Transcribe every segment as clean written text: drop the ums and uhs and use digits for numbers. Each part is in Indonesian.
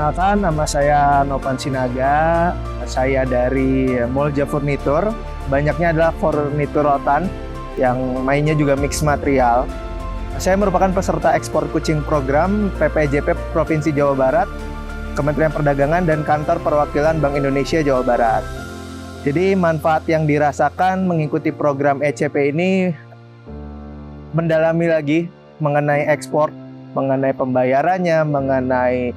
Perkenalkan, nama saya Novan Sinaga. Saya dari Molja Furnitur. Banyaknya adalah furnitur rotan yang mainnya juga mix material. Saya merupakan peserta ekspor kucing program PPJP Provinsi Jawa Barat, Kementerian Perdagangan dan Kantor Perwakilan Bank Indonesia Jawa Barat. Jadi manfaat yang dirasakan mengikuti program ECP ini mendalami lagi mengenai ekspor, mengenai pembayarannya, mengenai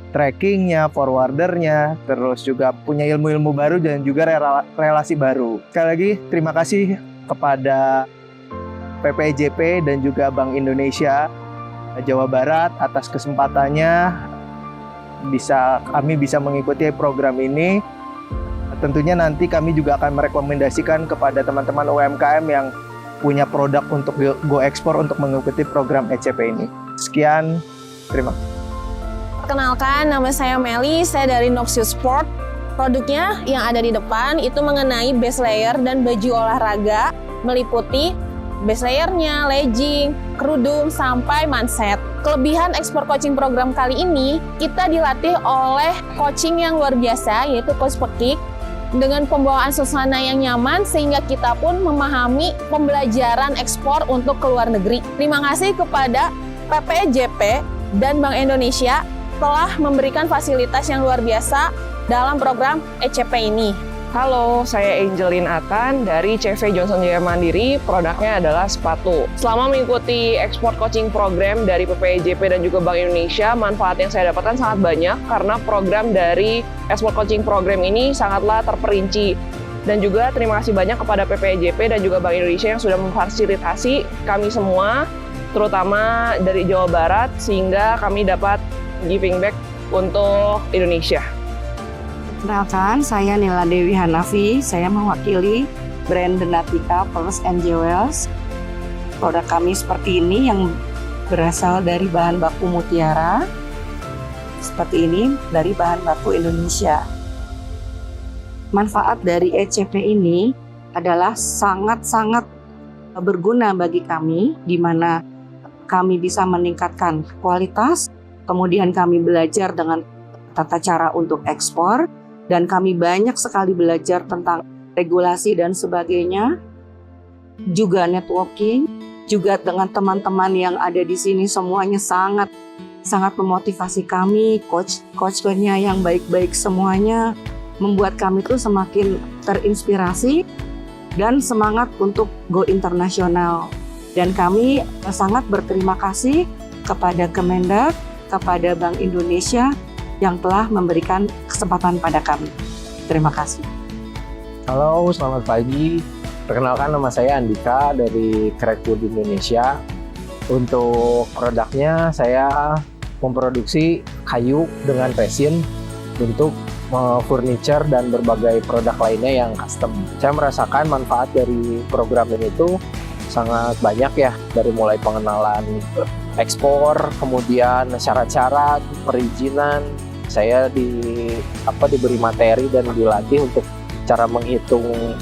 trackingnya, forwardernya, terus juga punya ilmu-ilmu baru dan juga relasi baru. Sekali lagi terima kasih kepada PPJP dan juga Bank Indonesia Jawa Barat atas kesempatannya kami bisa mengikuti program ini. Tentunya nanti kami juga akan merekomendasikan kepada teman-teman UMKM yang punya produk untuk go ekspor untuk mengikuti program ECP ini. Sekian, terima kasih. Perkenalkan, nama saya Meli, saya dari Noxious Sport. Produknya yang ada di depan itu mengenai base layer dan baju olahraga, meliputi base layernya, legging, kerudung, sampai manset. Kelebihan ekspor coaching program kali ini, kita dilatih oleh coaching yang luar biasa, yaitu Coach Pekik, dengan pembawaan suasana yang nyaman, sehingga kita pun memahami pembelajaran ekspor untuk ke luar negeri. Terima kasih kepada PPJP dan Bank Indonesia telah memberikan fasilitas yang luar biasa dalam program ECP ini. Halo, saya Angelin Atan dari CV Johnson Jaya Mandiri, produknya adalah sepatu. Selama mengikuti ekspor coaching program dari PPJP dan juga Bank Indonesia, manfaat yang saya dapatkan sangat banyak karena program dari ekspor coaching program ini sangatlah terperinci. Dan juga terima kasih banyak kepada PPJP dan juga Bank Indonesia yang sudah memfasilitasi kami semua, terutama dari Jawa Barat, sehingga kami dapat giving back untuk Indonesia. Perkenalkan, saya Nila Dewi Hanafi. Saya mewakili brand Denatika Pearls and Jewels. Produk kami seperti ini yang berasal dari bahan baku mutiara. Seperti ini dari bahan baku Indonesia. Manfaat dari ECP ini adalah sangat-sangat berguna bagi kami, di mana kami bisa meningkatkan kualitas. Kemudian kami belajar dengan tata cara untuk ekspor, dan kami banyak sekali belajar tentang regulasi dan sebagainya, juga networking, juga dengan teman-teman yang ada di sini semuanya sangat memotivasi kami, coach-coachnya yang baik-baik semuanya, membuat kami tuh semakin terinspirasi dan semangat untuk go internasional. Dan kami sangat berterima kasih kepada Kemendak, kepada Bank Indonesia yang telah memberikan kesempatan pada kami. Terima kasih. Halo, selamat pagi. Perkenalkan, nama saya Andika dari Crackwood Indonesia. Untuk produknya, saya memproduksi kayu dengan resin untuk furniture dan berbagai produk lainnya yang custom. Saya merasakan manfaat dari program ini tuh sangat banyak ya, dari mulai pengenalan ekspor, kemudian syarat-syarat, perizinan. Saya diberi materi dan dilatih untuk cara menghitung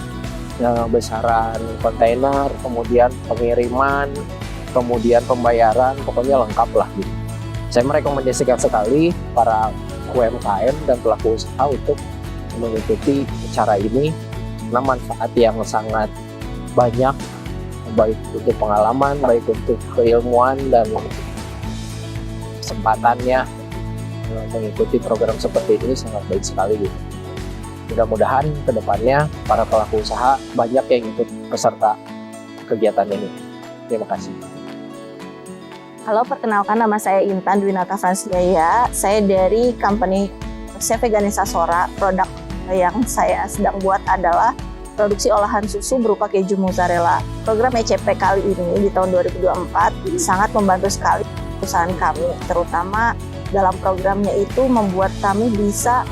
besaran kontainer, kemudian pengiriman, kemudian pembayaran, pokoknya lengkap lah gitu. Saya merekomendasikan sekali para UMKM dan pelaku usaha untuk mengikuti cara ini, karena manfaat yang sangat banyak, baik untuk pengalaman, baik untuk keilmuan dan kesempatannya mengikuti program seperti ini sangat baik sekali gitu. Mudah-mudahan kedepannya para pelaku usaha banyak yang ikut peserta kegiatan ini. Terima kasih. Halo, perkenalkan, nama saya Intan Dwinata Fransjaya. Saya dari company CV Ganesha Sora. Produk yang saya sedang buat adalah produksi olahan susu berupa keju mozzarella. Program ECP kali ini di tahun 2024 sangat membantu sekali perusahaan kami, terutama dalam programnya itu membuat kami bisa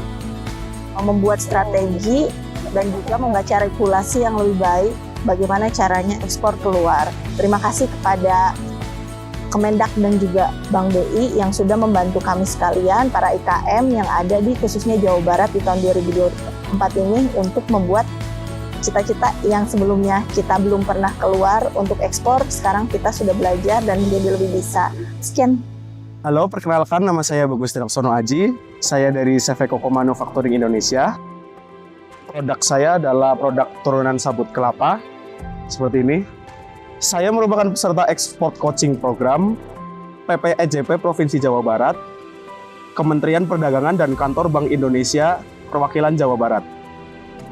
membuat strategi dan juga membaca regulasi yang lebih baik bagaimana caranya ekspor keluar. Terima kasih kepada Kemendak dan juga Bank BI yang sudah membantu kami sekalian, para IKM yang ada di khususnya Jawa Barat di tahun 2024 ini untuk membuat cita-cita yang sebelumnya kita belum pernah keluar untuk ekspor, sekarang kita sudah belajar dan menjadi lebih bisa. Sekian. Halo, perkenalkan nama saya Bagus Dilaksono Aji. Saya dari CV Koko Manufacturing Indonesia. Produk saya adalah produk turunan sabut kelapa, seperti ini. Saya merupakan peserta ekspor coaching program PPEJP Provinsi Jawa Barat, Kementerian Perdagangan dan Kantor Bank Indonesia Perwakilan Jawa Barat.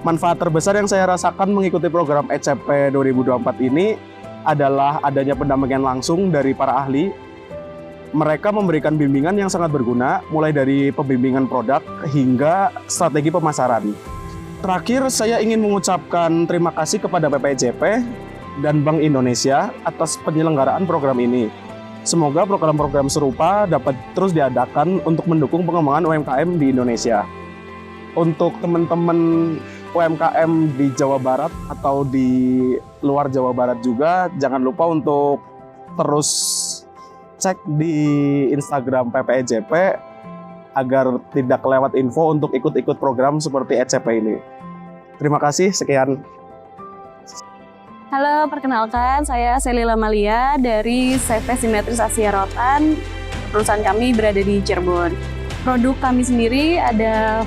Manfaat terbesar yang saya rasakan mengikuti program ECP 2024 ini adalah adanya pendampingan langsung dari para ahli. Mereka memberikan bimbingan yang sangat berguna, mulai dari pembimbingan produk hingga strategi pemasaran. Terakhir, saya ingin mengucapkan terima kasih kepada PPJP dan Bank Indonesia atas penyelenggaraan program ini. Semoga program-program serupa dapat terus diadakan untuk mendukung pengembangan UMKM di Indonesia. Untuk teman-teman UMKM di Jawa Barat atau di luar Jawa Barat juga, jangan lupa untuk terus cek di Instagram PPEJP agar tidak kelewat info untuk ikut-ikut program seperti ECP ini. Terima kasih, sekian. Halo, perkenalkan saya Selila Malia dari CV Simetris Asia Rotan. Perusahaan kami berada di Cirebon. Produk kami sendiri ada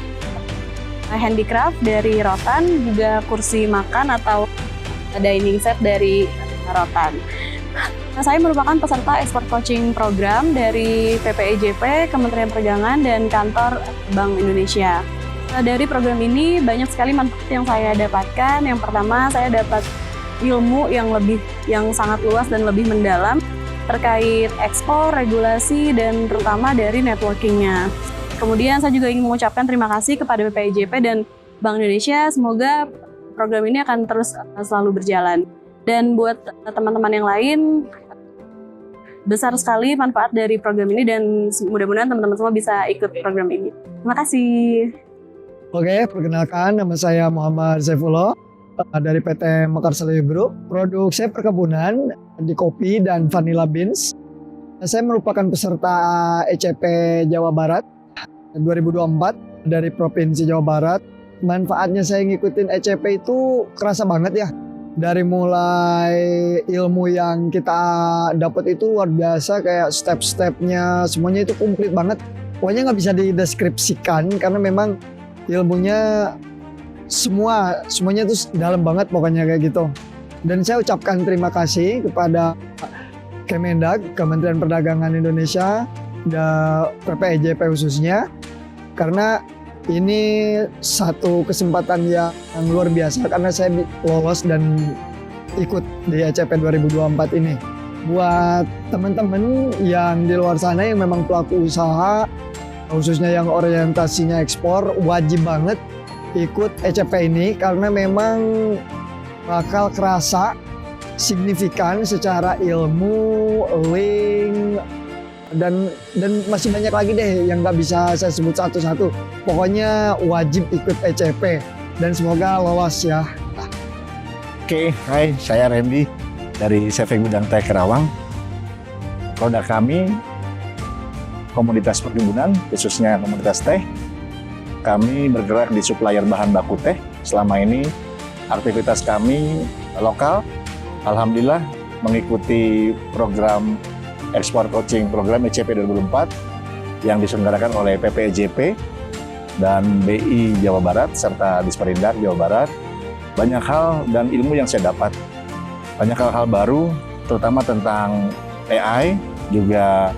handicraft dari Rotan, juga kursi makan atau dining set dari Rotan. Nah, saya merupakan peserta ekspor coaching program dari PPEJP, Kementerian Perdagangan, dan Kantor Bank Indonesia. Nah, dari program ini banyak sekali manfaat yang saya dapatkan. Yang pertama, saya dapat ilmu yang sangat luas dan lebih mendalam terkait ekspor, regulasi, dan terutama dari networking-nya. Kemudian saya juga ingin mengucapkan terima kasih kepada PPEJP dan Bank Indonesia. Semoga program ini akan terus selalu berjalan. Dan buat teman-teman yang lain, besar sekali manfaat dari program ini dan mudah-mudahan teman-teman semua bisa ikut program ini. Terima kasih. Oke, perkenalkan nama saya Muhammad Saifullah dari PT Mekarsari Group. Produk saya perkebunan di kopi dan vanilla beans. Saya merupakan peserta ECP Jawa Barat 2024 dari Provinsi Jawa Barat. Manfaatnya saya ngikutin ECP itu kerasa banget ya. Dari mulai ilmu yang kita dapat itu luar biasa, kayak step-stepnya semuanya itu komplit banget. Pokoknya nggak bisa dideskripsikan karena memang ilmunya semuanya itu dalam banget pokoknya kayak gitu. Dan saya ucapkan terima kasih kepada Kemendag, Kementerian Perdagangan Indonesia, dan PPEJP khususnya, karena ini satu kesempatan yang luar biasa karena saya lolos dan ikut di ECP 2024 ini. Buat teman-teman yang di luar sana yang memang pelaku usaha, khususnya yang orientasinya ekspor, wajib banget ikut ECP ini karena memang bakal kerasa signifikan secara ilmu, link, dan masih banyak lagi deh yang nggak bisa saya sebut satu-satu. Pokoknya wajib ikut ECP dan semoga lolos ya. Oke, hai, saya Randy dari CV Gudang Teh Kerawang. Produk kami komoditas perkebunan, khususnya komoditas teh. Kami bergerak di supplier bahan baku teh. Selama ini aktivitas kami lokal, alhamdulillah mengikuti program ekspor coaching program ECP 2024 yang diselenggarakan oleh PPEJP dan BI Jawa Barat serta Disperindak Jawa Barat. Banyak hal dan ilmu yang saya dapat. Banyak hal-hal baru, terutama tentang AI, juga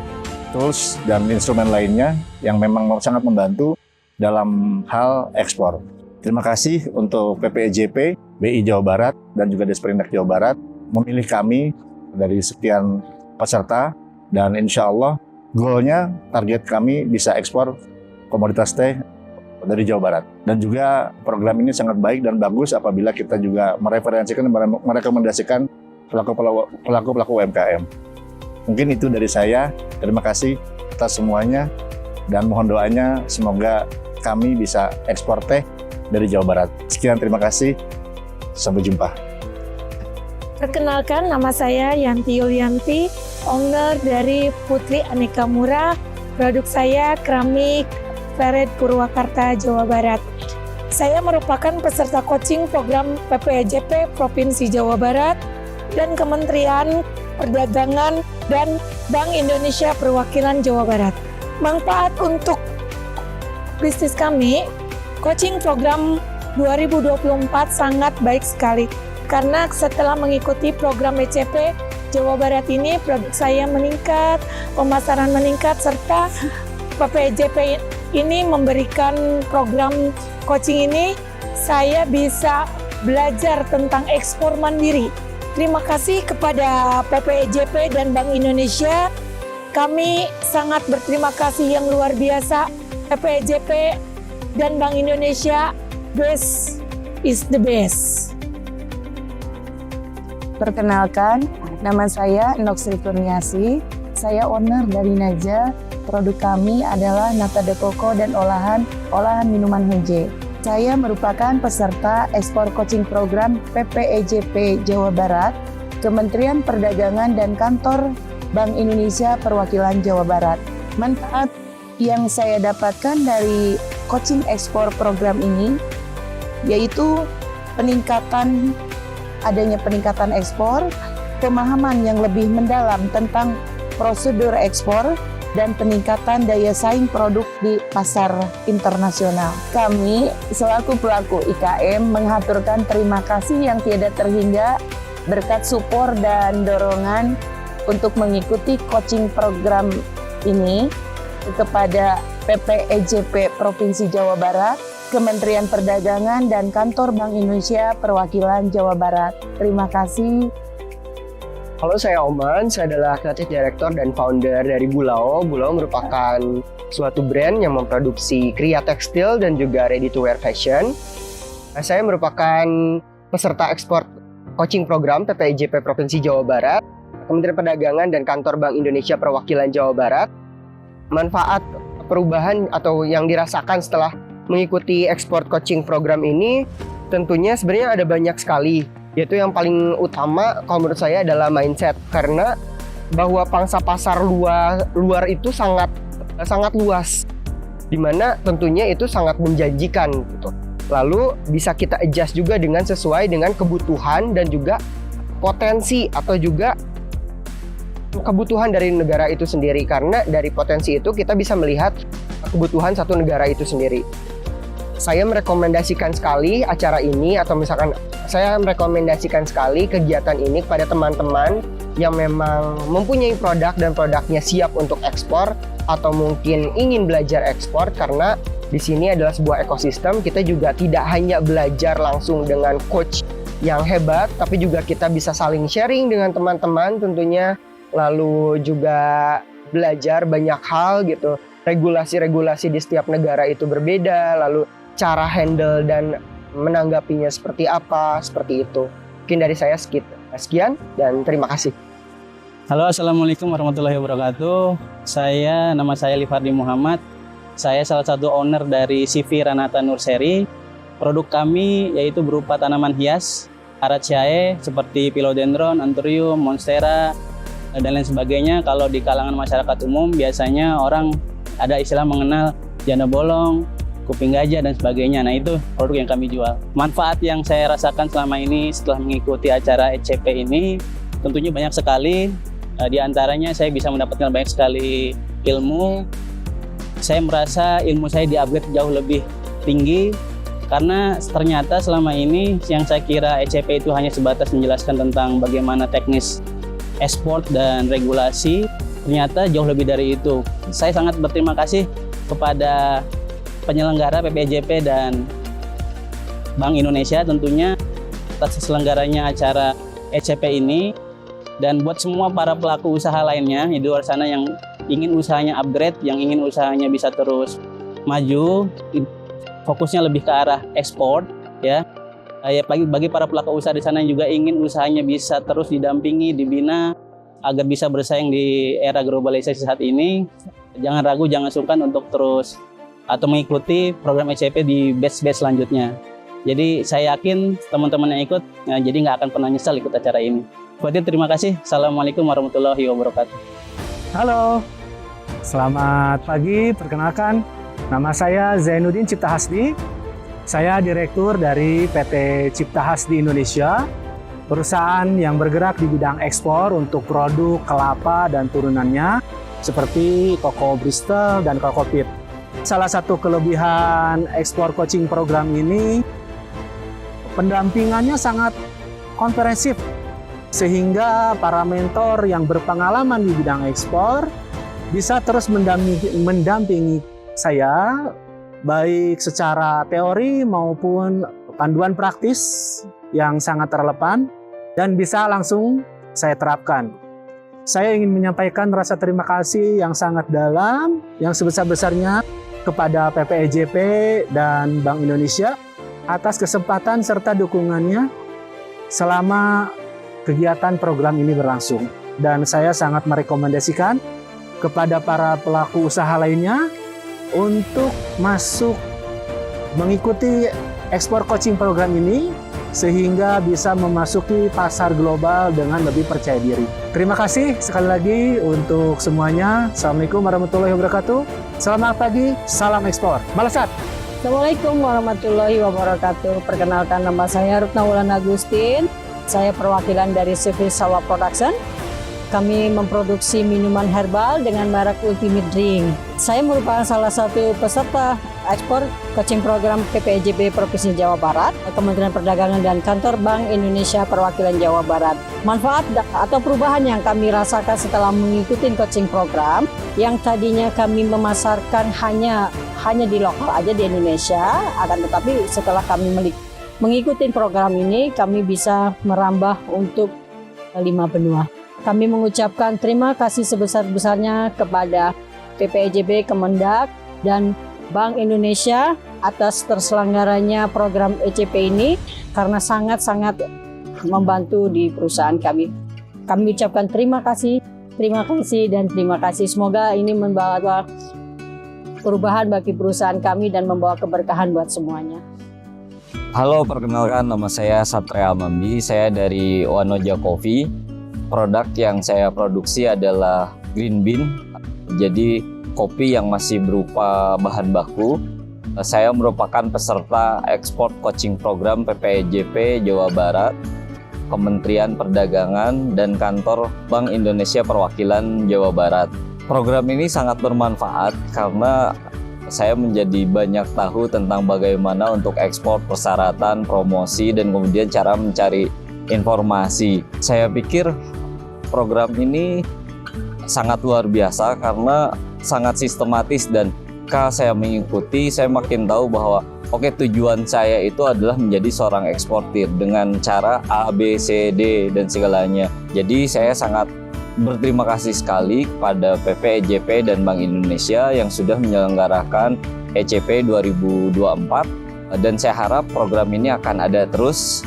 tools dan instrumen lainnya yang memang sangat membantu dalam hal ekspor. Terima kasih untuk PPEJP, BI Jawa Barat, dan juga Disperindak Jawa Barat memilih kami dari sekian peserta, dan insya Allah goalnya target kami bisa ekspor komoditas teh dari Jawa Barat. Dan juga program ini sangat baik dan bagus apabila kita juga merekomendasikan pelaku-pelaku UMKM. Mungkin itu dari saya. Terima kasih atas semuanya dan mohon doanya semoga kami bisa ekspor teh dari Jawa Barat. Sekian, terima kasih. Sampai jumpa. Perkenalkan, nama saya Yanti Yulianti, owner dari Putri Aneka Murah. Produk saya keramik Feret Purwakarta, Jawa Barat. Saya merupakan peserta coaching program PPEJP Provinsi Jawa Barat dan Kementerian Perdagangan dan Bank Indonesia Perwakilan Jawa Barat. Manfaat untuk bisnis kami, coaching program 2024 sangat baik sekali. Karena setelah mengikuti program ECP Jawa Barat ini, produk saya meningkat, pemasaran meningkat, serta PPJP ini memberikan program coaching ini, saya bisa belajar tentang ekspor mandiri. Terima kasih kepada PPJP dan Bank Indonesia. Kami sangat berterima kasih yang luar biasa. PPJP dan Bank Indonesia, best is the best. Perkenalkan, nama saya Noxri Kurniasi. Saya owner dari Naja. Produk kami adalah nata de coco dan olahan minuman Henje. Saya merupakan peserta ekspor coaching program PPEJP Jawa Barat, Kementerian Perdagangan dan Kantor Bank Indonesia Perwakilan Jawa Barat. Manfaat yang saya dapatkan dari coaching ekspor program ini yaitu adanya peningkatan ekspor, pemahaman yang lebih mendalam tentang prosedur ekspor, dan peningkatan daya saing produk di pasar internasional. Kami selaku pelaku IKM menghaturkan terima kasih yang tiada terhingga berkat support dan dorongan untuk mengikuti coaching program ini kepada PPEJP Provinsi Jawa Barat, Kementerian Perdagangan dan Kantor Bank Indonesia Perwakilan Jawa Barat. Terima kasih. Halo, saya Oman. Saya adalah Creative Director dan Founder dari Bulao. Bulao merupakan suatu brand yang memproduksi kria tekstil dan juga ready to wear fashion. Saya merupakan peserta ekspor coaching program PPIJP Provinsi Jawa Barat, Kementerian Perdagangan dan Kantor Bank Indonesia Perwakilan Jawa Barat. Manfaat perubahan atau yang dirasakan setelah mengikuti ekspor coaching program ini tentunya sebenarnya ada banyak sekali. Yaitu yang paling utama kalau menurut saya adalah mindset, karena bahwa pangsa pasar luar itu sangat luas, dimana tentunya itu sangat menjanjikan gitu. Lalu bisa kita adjust juga sesuai dengan kebutuhan dan juga potensi atau juga kebutuhan dari negara itu sendiri, karena dari potensi itu kita bisa melihat kebutuhan satu negara itu sendiri. Saya merekomendasikan sekali acara ini, atau misalkan saya merekomendasikan sekali kegiatan ini kepada teman-teman yang memang mempunyai produk dan produknya siap untuk ekspor atau mungkin ingin belajar ekspor, karena di sini adalah sebuah ekosistem. Kita juga tidak hanya belajar langsung dengan coach yang hebat, tapi juga kita bisa saling sharing dengan teman-teman tentunya, lalu juga belajar banyak hal gitu. Regulasi-regulasi di setiap negara itu berbeda, lalu cara handle dan menanggapinya seperti apa, seperti itu. Mungkin dari saya sekian dan terima kasih. Halo, assalamualaikum warahmatullahi wabarakatuh. Nama saya Lifardi Muhammad. Saya salah satu owner dari CV Ranata Nurseri. Produk kami yaitu berupa tanaman hias, Araceae seperti Philodendron, Anthurium, Monstera, dan lain sebagainya. Kalau di kalangan masyarakat umum biasanya orang ada istilah mengenal janda bolong, kuping gajah dan sebagainya. Nah, itu produk yang kami jual. Manfaat yang saya rasakan selama ini setelah mengikuti acara ECP ini tentunya banyak sekali. Di antaranya saya bisa mendapatkan banyak sekali ilmu. Saya merasa ilmu saya di-upgrade jauh lebih tinggi, karena ternyata selama ini yang saya kira ECP itu hanya sebatas menjelaskan tentang bagaimana teknis ekspor dan regulasi, ternyata jauh lebih dari itu. Saya sangat berterima kasih kepada penyelenggara PPJP dan Bank Indonesia tentunya atas selenggaranya acara ECP ini, dan buat semua para pelaku usaha lainnya di luar sana yang ingin usahanya upgrade, yang ingin usahanya bisa terus maju, fokusnya lebih ke arah ekspor ya. Bagi para pelaku usaha di sana yang juga ingin usahanya bisa terus didampingi, dibina agar bisa bersaing di era globalisasi saat ini, jangan ragu, jangan sungkan untuk terus atau mengikuti program ECP di batch-batch selanjutnya. Jadi saya yakin teman-teman yang ikut jadi nggak akan pernah nyesal ikut acara ini. Buat itu terima kasih. Assalamualaikum warahmatullahi wabarakatuh. Halo, selamat pagi. Perkenalkan, nama saya Zainuddin Cipta Hasdi. Saya direktur dari PT Cipta Hasdi Indonesia. perusahaan yang bergerak di bidang ekspor untuk produk kelapa dan turunannya seperti Koko Bristol dan Koko Peat. Salah satu kelebihan ekspor coaching program ini, pendampingannya sangat komprehensif sehingga para mentor yang berpengalaman di bidang ekspor bisa terus mendampingi saya baik secara teori maupun panduan praktis yang sangat relevan dan bisa langsung saya terapkan. Saya ingin menyampaikan rasa terima kasih yang sangat dalam, yang sebesar-besarnya kepada PPEJP dan Bank Indonesia atas kesempatan serta dukungannya selama kegiatan program ini berlangsung. Dan saya sangat merekomendasikan kepada para pelaku usaha lainnya untuk masuk mengikuti ekspor coaching program ini sehingga bisa memasuki pasar global dengan lebih percaya diri. Terima kasih sekali lagi untuk semuanya. Assalamualaikum warahmatullahi wabarakatuh. Selamat pagi, salam ekspor. Malasat. Assalamualaikum warahmatullahi wabarakatuh. Perkenalkan, nama saya Rukna Wulan Agustin. Saya perwakilan dari CV Sawa Production. Kami memproduksi minuman herbal dengan merek Ultimate Drink. Saya merupakan salah satu peserta ekspor coaching program PPEJP Provinsi Jawa Barat, Kementerian Perdagangan dan Kantor Bank Indonesia Perwakilan Jawa Barat. Manfaat atau perubahan yang kami rasakan setelah mengikuti coaching program, yang tadinya kami memasarkan hanya di lokal aja di Indonesia, akan tetapi setelah kami mengikuti program ini, kami bisa merambah untuk 5 benua. Kami mengucapkan terima kasih sebesar-besarnya kepada PPEJP, Kemendak, dan Bank Indonesia atas terselenggaranya program ECP ini karena sangat-sangat membantu di perusahaan kami. Kami ucapkan terima kasih, dan terima kasih. Semoga ini membawa perubahan bagi perusahaan kami dan membawa keberkahan buat semuanya. Halo, perkenalkan nama saya Satria Amambi, saya dari Wanoja Coffee. Produk yang saya produksi adalah green bean, jadi kopi yang masih berupa bahan baku. Saya merupakan peserta ekspor coaching program PPEJP Jawa Barat, Kementerian Perdagangan, dan Kantor Bank Indonesia Perwakilan Jawa Barat. Program ini sangat bermanfaat karena saya menjadi banyak tahu tentang bagaimana untuk ekspor, persyaratan, promosi, dan kemudian cara mencari informasi. Saya pikir program ini sangat luar biasa karena sangat sistematis, dan ketika saya mengikuti, saya makin tahu bahwa tujuan saya itu adalah menjadi seorang eksportir dengan cara A, B, C, D, dan segalanya. Jadi saya sangat berterima kasih sekali kepada PPEJP dan Bank Indonesia yang sudah menyelenggarakan ECP 2024, dan saya harap program ini akan ada terus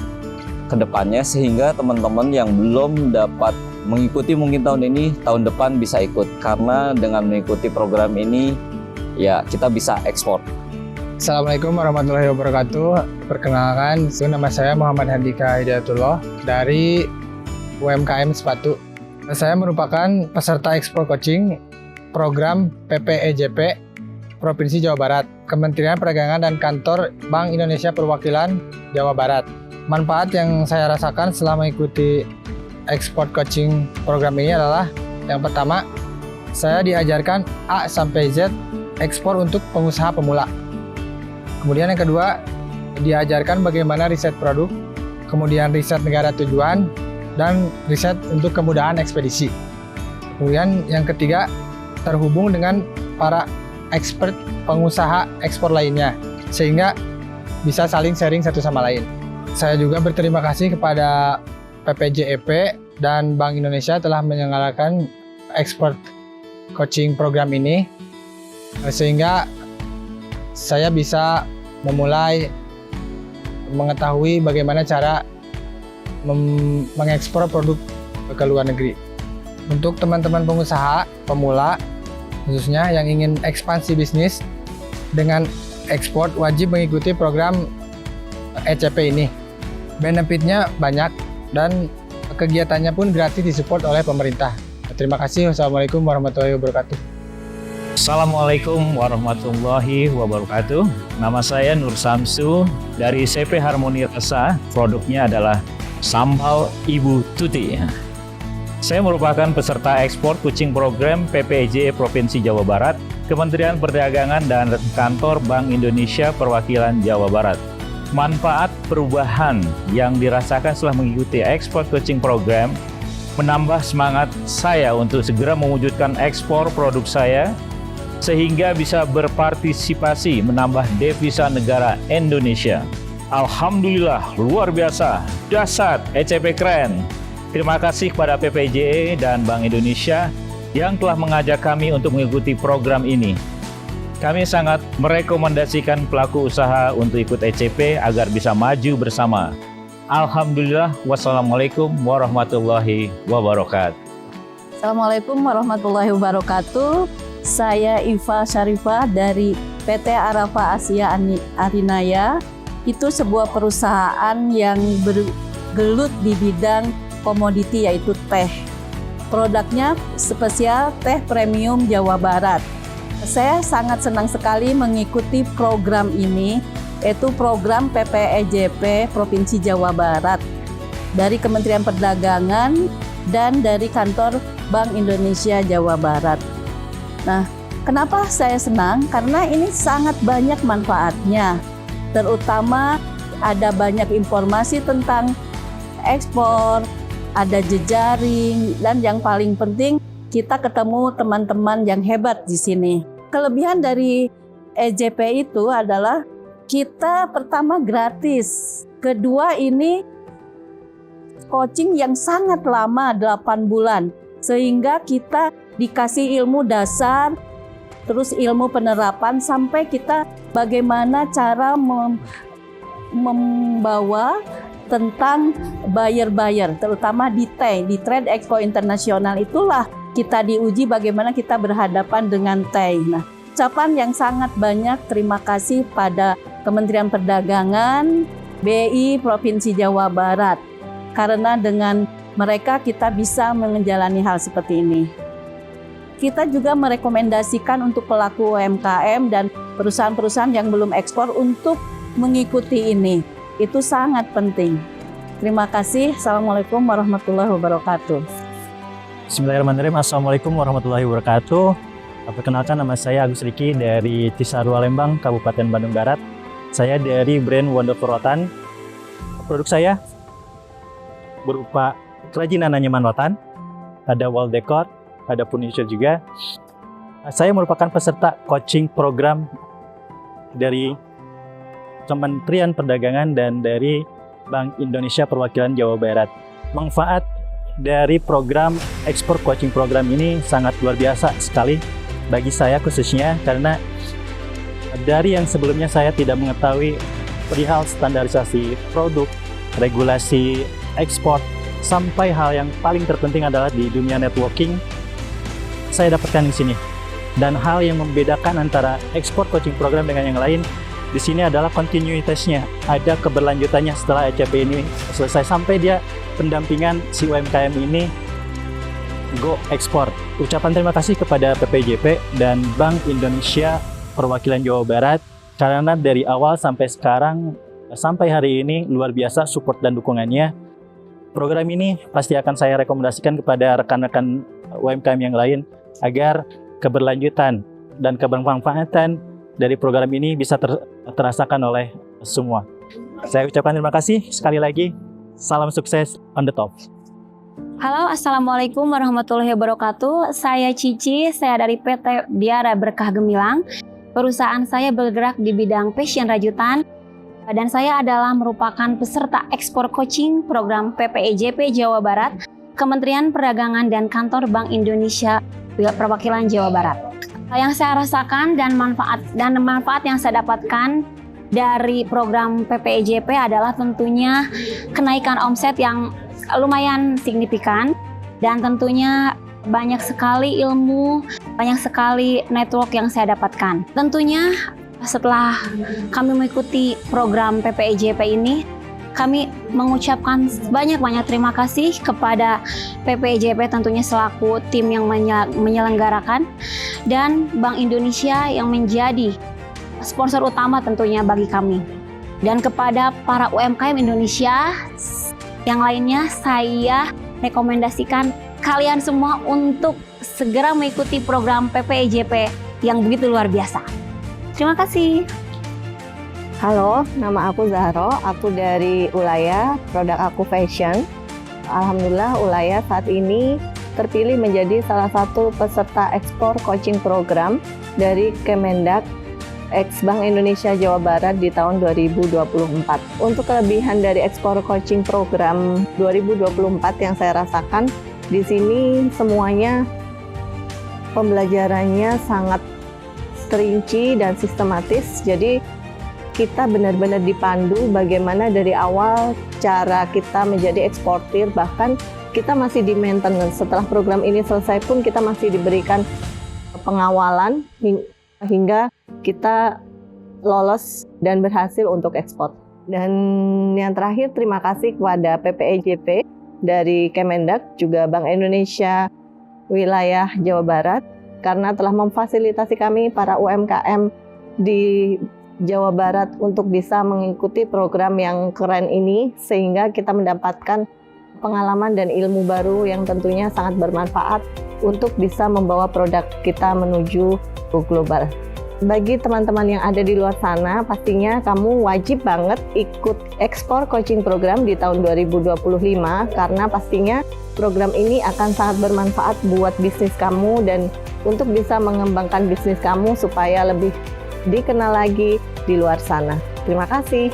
ke depannya sehingga teman-teman yang belum dapat mengikuti mungkin tahun ini, tahun depan bisa ikut, karena dengan mengikuti program ini ya kita bisa ekspor. Assalamualaikum warahmatullahi wabarakatuh. Perkenalkan, nama saya Muhammad Handika Hidayatullah dari UMKM Sepatu. Saya merupakan peserta ekspor coaching program PPEJP Provinsi Jawa Barat, Kementerian Perdagangan dan Kantor Bank Indonesia Perwakilan Jawa Barat. Manfaat yang saya rasakan selama mengikuti ekspor coaching program ini adalah yang pertama, saya diajarkan A sampai Z ekspor untuk pengusaha pemula. Kemudian yang kedua, diajarkan bagaimana riset produk, kemudian riset negara tujuan, dan riset untuk kemudahan ekspedisi. Kemudian yang ketiga, terhubung dengan para expert pengusaha ekspor lainnya, sehingga bisa saling sharing satu sama lain. Saya juga berterima kasih kepada PPJEP dan Bank Indonesia telah menyelenggarakan ekspor coaching program ini, sehingga saya bisa memulai mengetahui bagaimana cara mengekspor produk ke luar negeri. Untuk teman-teman pengusaha pemula khususnya yang ingin ekspansi bisnis dengan ekspor, wajib mengikuti program ECP ini. Benefitnya banyak dan kegiatannya pun gratis disupport oleh pemerintah. Terima kasih. Wassalamualaikum warahmatullahi wabarakatuh. Assalamualaikum warahmatullahi wabarakatuh. Nama saya Nur Samsu dari CV Harmoni Rasa. Produknya adalah Sambal Ibu Tuti. Saya merupakan peserta ekspor kucing program PPEJ Provinsi Jawa Barat, Kementerian Perdagangan dan Kantor Bank Indonesia Perwakilan Jawa Barat. Manfaat perubahan yang dirasakan setelah mengikuti ekspor kucing program menambah semangat saya untuk segera mewujudkan ekspor produk saya sehingga bisa berpartisipasi menambah devisa negara Indonesia. Alhamdulillah, luar biasa, dahsyat, ECP keren. Terima kasih kepada PPJE dan Bank Indonesia yang telah mengajak kami untuk mengikuti program ini. Kami sangat merekomendasikan pelaku usaha untuk ikut ECP agar bisa maju bersama. Alhamdulillah, wassalamualaikum warahmatullahi wabarakatuh. Assalamualaikum warahmatullahi wabarakatuh. Saya Iva Syarifah dari PT Arafah Asia Arinaya. Itu sebuah perusahaan yang bergelut di bidang komoditi yaitu teh. Produknya spesial teh premium Jawa Barat. Saya sangat senang sekali mengikuti program ini, yaitu program PPEJP Provinsi Jawa Barat dari Kementerian Perdagangan dan dari Kantor Bank Indonesia Jawa Barat. Nah, kenapa saya senang? Karena ini sangat banyak manfaatnya. Terutama ada banyak informasi tentang ekspor, ada jejaring, dan yang paling penting kita ketemu teman-teman yang hebat di sini. Kelebihan dari EJP itu adalah kita pertama gratis, kedua ini coaching yang sangat lama 8 bulan, sehingga kita dikasih ilmu dasar, terus ilmu penerapan sampai kita bagaimana cara membawa tentang buyer-buyer, terutama di teh, di Trade Expo Internasional itulah kita diuji bagaimana kita berhadapan dengan teh. Nah, ucapan yang sangat banyak terima kasih pada Kementerian Perdagangan, BI Provinsi Jawa Barat, karena dengan mereka kita bisa menjalani hal seperti ini. Kita juga merekomendasikan untuk pelaku UMKM dan perusahaan-perusahaan yang belum ekspor untuk mengikuti ini. Itu sangat penting. Terima kasih. Assalamualaikum warahmatullahi wabarakatuh. Bismillahirrahmanirrahim. Assalamualaikum warahmatullahi wabarakatuh. Perkenalkan, nama saya Agus Riki dari Cisarua Lembang, Kabupaten Bandung Barat. Saya dari brand Wonderful Rotan. Produk saya berupa kerajinan anyaman rotan, ada wall decor, ada furniture juga. Saya merupakan peserta coaching program dari Kementerian Perdagangan dan dari Bank Indonesia Perwakilan Jawa Barat. Manfaat dari program ekspor coaching program ini sangat luar biasa sekali bagi saya khususnya, karena dari yang sebelumnya saya tidak mengetahui perihal standarisasi produk, regulasi ekspor, sampai hal yang paling terpenting adalah di dunia networking saya dapatkan di sini. Dan hal yang membedakan antara ekspor coaching program dengan yang lain di sini adalah kontinuitasnya, ada keberlanjutannya setelah ECP ini selesai sampai dia pendampingan si UMKM ini go ekspor. Ucapan terima kasih kepada PPJP dan Bank Indonesia Perwakilan Jawa Barat karena dari awal sampai sekarang sampai hari ini luar biasa support dan dukungannya. Program ini pasti akan saya rekomendasikan kepada rekan-rekan UMKM yang lain agar keberlanjutan dan kebermanfaatan dari program ini bisa terasakan oleh semua. Saya ucapkan terima kasih sekali lagi. Salam sukses on the top. Halo, Assalamualaikum warahmatullahi wabarakatuh. Saya Cici, saya dari PT Biara Berkah Gemilang. Perusahaan saya bergerak di bidang fashion rajutan. Dan saya adalah merupakan peserta ekspor coaching program PPEJP Jawa Barat, Kementerian Perdagangan dan Kantor Bank Indonesia Perwakilan Jawa Barat. Yang saya rasakan dan manfaat yang saya dapatkan dari program PPEJP adalah tentunya kenaikan omset yang lumayan signifikan, dan tentunya banyak sekali ilmu, banyak sekali network yang saya dapatkan. Tentunya setelah kami mengikuti program PPEJP ini, kami mengucapkan banyak-banyak terima kasih kepada PPEJP tentunya selaku tim yang menyelenggarakan, dan Bank Indonesia yang menjadi sponsor utama tentunya bagi kami. Dan kepada para UMKM Indonesia, Yang lainnya saya rekomendasikan kalian semua untuk segera mengikuti program PPEJP yang begitu luar biasa. Terima kasih. Halo, nama aku Zahro, aku dari Ulaya, produk aku fashion. Alhamdulillah Ulaya saat ini terpilih menjadi salah satu peserta ekspor coaching program dari Kemendak ex Bank Indonesia Jawa Barat di tahun 2024. Untuk kelebihan dari ekspor coaching program 2024 yang saya rasakan, di sini semuanya pembelajarannya sangat terinci dan sistematis. Jadi kita benar-benar dipandu bagaimana dari awal cara kita menjadi eksportir, bahkan kita masih di maintenance. Setelah program ini selesai pun kita masih diberikan pengawalan hingga kita lolos dan berhasil untuk ekspor. Dan yang terakhir, terima kasih kepada PPEJP dari Kemendak, juga Bank Indonesia wilayah Jawa Barat, karena telah memfasilitasi kami para UMKM di Jawa Barat untuk bisa mengikuti program yang keren ini, sehingga kita mendapatkan pengalaman dan ilmu baru yang tentunya sangat bermanfaat untuk bisa membawa produk kita menuju go global. Bagi teman-teman yang ada di luar sana, pastinya kamu wajib banget ikut ekspor coaching program di tahun 2025, karena pastinya program ini akan sangat bermanfaat buat bisnis kamu dan untuk bisa mengembangkan bisnis kamu supaya lebih dikenal lagi di luar sana. Terima kasih.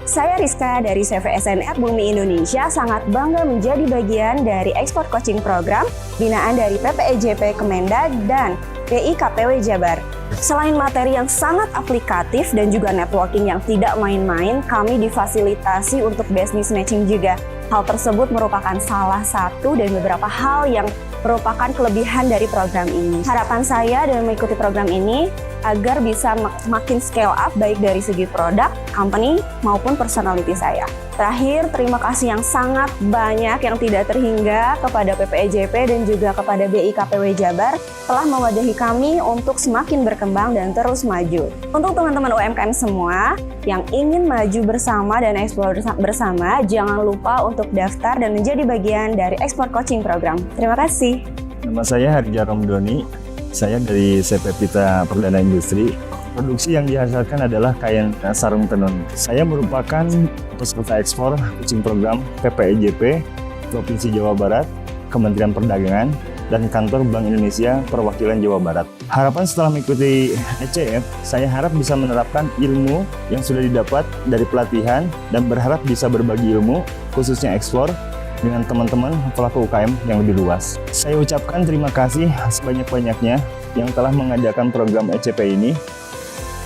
Saya Rizka dari CVSNR Bumi Indonesia sangat bangga menjadi bagian dari ekspor coaching program binaan dari PPEJP Kemendag dan BI KPW Jabar. Selain materi yang sangat aplikatif dan juga networking yang tidak main-main, kami difasilitasi untuk business matching juga. Hal tersebut merupakan salah satu dari beberapa hal yang merupakan kelebihan dari program ini. Harapan saya dengan mengikuti program ini agar bisa makin scale up baik dari segi produk, company, maupun personality saya. Terakhir, terima kasih yang sangat banyak yang tidak terhingga kepada PPEJP dan juga kepada BI KPW Jabar telah mewadahi kami untuk semakin berkembang dan terus maju. Untuk teman-teman UMKM semua yang ingin maju bersama dan ekspor bersama, jangan lupa untuk daftar dan menjadi bagian dari ekspor coaching program. Terima kasih. Nama saya Harja Romdoni, saya dari CV Pita Perdana Industri. Produksi yang dihasilkan adalah kain sarung tenun. Saya merupakan peserta ekspor coaching program PPEJP Provinsi Jawa Barat, Kementerian Perdagangan, dan Kantor Bank Indonesia Perwakilan Jawa Barat. Harapan setelah mengikuti ECF, saya harap bisa menerapkan ilmu yang sudah didapat dari pelatihan dan berharap bisa berbagi ilmu, khususnya ekspor, dengan teman-teman pelaku UKM yang lebih luas. Saya ucapkan terima kasih sebanyak-banyaknya yang telah mengadakan program ECP ini.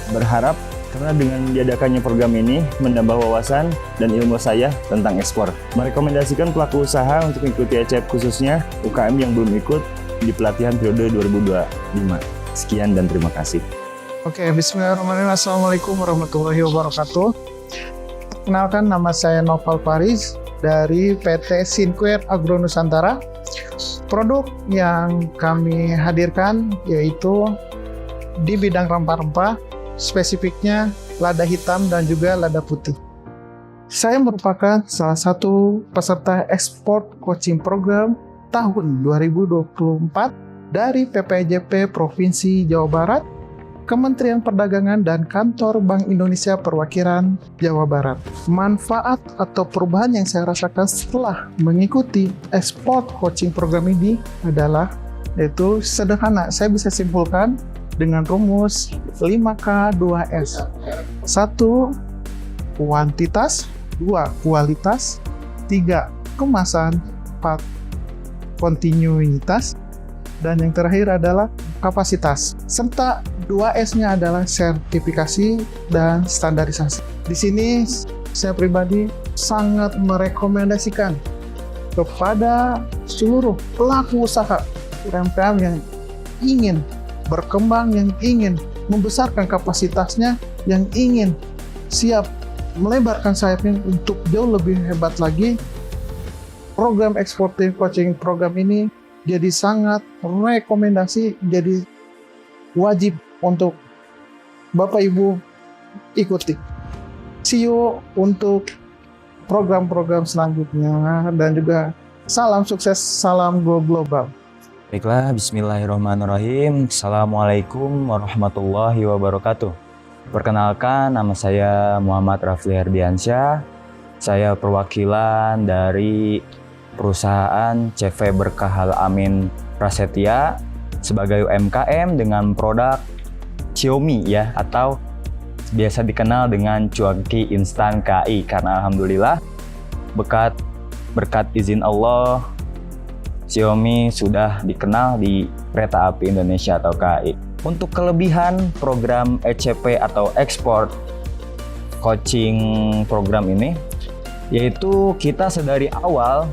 Berharap karena dengan diadakannya program ini menambah wawasan dan ilmu saya tentang ekspor. Merekomendasikan pelaku usaha untuk mengikuti ECP, khususnya UKM yang belum ikut di pelatihan periode 2025. Sekian dan terima kasih. Oke, bismillahirrahmanirrahim. Assalamualaikum warahmatullahi wabarakatuh. Kenalkan, nama saya Noval Faris dari PT Sinquer Agro Nusantara. Produk yang kami hadirkan yaitu di bidang rempah-rempah, spesifiknya lada hitam dan juga lada putih. Saya merupakan salah satu peserta ekspor coaching program tahun 2024 dari PPEJP Provinsi Jawa Barat, Kementerian Perdagangan, dan Kantor Bank Indonesia Perwakilan Jawa Barat. Manfaat atau perubahan yang saya rasakan setelah mengikuti ekspor coaching program ini adalah, yaitu sederhana, saya bisa simpulkan dengan rumus 5K 2S. 1. Kuantitas, 2. Kualitas, 3. Kemasan, 4. Kontinuitas, dan yang terakhir adalah kapasitas. Serta 2S-nya adalah sertifikasi dan standarisasi. Di sini saya pribadi sangat merekomendasikan kepada seluruh pelaku usaha UMKM yang ingin berkembang, yang ingin membesarkan kapasitasnya, yang ingin siap melebarkan sayapnya untuk jauh lebih hebat lagi. Program Exporting Coaching Program ini jadi sangat rekomendasi, jadi wajib untuk Bapak Ibu ikuti. See you untuk program-program selanjutnya, dan juga salam sukses, salam go global. Baiklah, bismillahirrahmanirrahim. Assalamualaikum warahmatullahi wabarakatuh. Perkenalkan, nama saya Muhammad Rafli Herdiansyah. Saya perwakilan dari perusahaan CV Berkah Al-Amin Prasetya sebagai UMKM dengan produk Xiaomi ya, atau biasa dikenal dengan cuanki instan KAI, karena alhamdulillah berkat izin Allah Xiaomi sudah dikenal di kereta api Indonesia atau KAI. Untuk kelebihan program ECP atau Export Coaching program ini, yaitu kita sedari awal,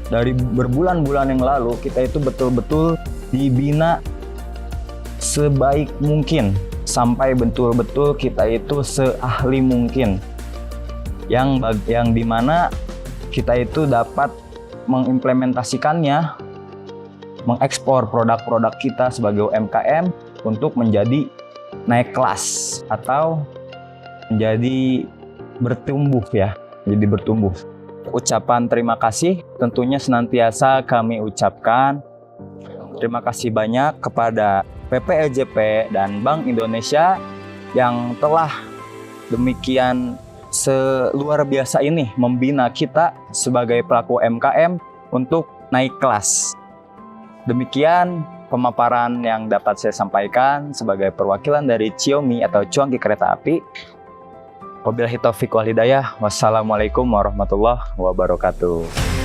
dari berbulan-bulan yang lalu, kita itu betul-betul dibina sebaik mungkin, sampai betul-betul kita itu seahli mungkin, yang dimana kita itu dapat mengimplementasikannya, mengekspor produk-produk kita sebagai UMKM untuk menjadi naik kelas atau menjadi bertumbuh ya, jadi bertumbuh. Ucapan terima kasih tentunya senantiasa kami ucapkan. Terima kasih banyak kepada PPEJP dan Bank Indonesia yang telah demikian seluar biasa ini membina kita sebagai pelaku UMKM untuk naik kelas. Demikian pemaparan yang dapat saya sampaikan sebagai perwakilan dari Xiaomi atau Cuanki Kereta Api. Wabillahi taufiq wal hidayah. Wassalamualaikum warahmatullahi wabarakatuh.